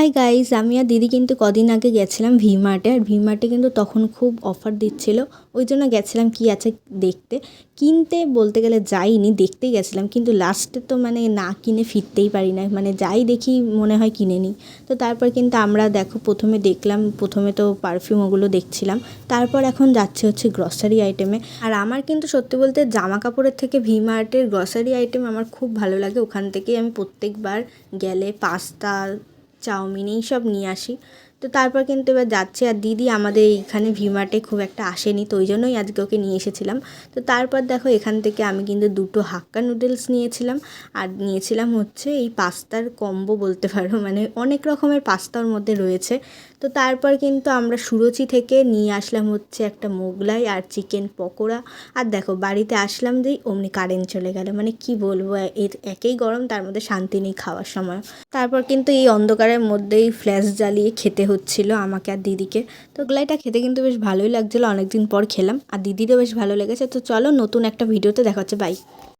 Hi guys, আমি আর দিদি কিন্তু কদিন আগে গেছিলাম ভি-মার্টে। আর ভি-মার্টে কিন্তু তখন খুব অফার দিচ্ছিল, ওই জন্য গেছিলাম কি আছে দেখতে। কিনতে বলতে গেলে যাইনি, দেখতেই গেছিলাম, কিন্তু লাস্টে তো মানে না কিনে ফিরতেই পারি না, মানে যাই দেখি মনে হয় কিনে নিই। তো তারপর কিন্তু আমরা দেখো প্রথমে তো পারফিউম ওগুলো দেখছিলাম, তারপর এখন যাচ্ছে হচ্ছে গ্রসারি আইটেমে। আর আমার কিন্তু সত্যি বলতে জামা কাপড়ের থেকে ভি-মার্টের গ্রসারি আইটেম আমার খুব ভালো লাগে। ওখান থেকেই আমি প্রত্যেকবার গেলে পাস্তা, চাউমিন এইসব নিয়ে আসি। তো তারপর কিন্তু এবার যাচ্ছি, আর দিদি আমাদের এইখানে ভি-মার্টে খুব একটা আসেনি, তো ওই জন্যই আজকে ওকে নিয়ে এসেছিলাম। তো তারপর দেখো এখান থেকে আমি কিন্তু দুটো হাক্কা নুডলস নিয়েছিলাম, আর নিয়েছিলাম হচ্ছে এই পাস্তার কম্বো বলতে পারো, মানে অনেক রকমের পাস্তা ওর মধ্যে রয়েছে। তো তারপর কিন্তু আমরা সুরুচি থেকে নিয়ে আসলাম হচ্ছে একটা মোগলাই আর চিকেন পকোড়া। আর দেখো বাড়িতে আসলাম যেই অমনি কারেন্ট চলে গেল, মানে কি বলবো, এর একেই গরম, তার মধ্যে শান্তি নেই খাওয়ার সময়। তারপর কিন্তু এই অন্ধকারের মধ্যেই ফ্ল্যাশ জ্বালিয়ে খেতে হচ্ছিল আমাকে আর দিদিকে। তো গ্লাইটা খেতে কিন্তু বেশ ভালোই লাগছিলো, অনেকদিন পর খেলাম, আর দিদিরও বেশ ভালো লেগেছে। তো চলো নতুন একটা ভিডিওতে দেখা হচ্ছে, বাই।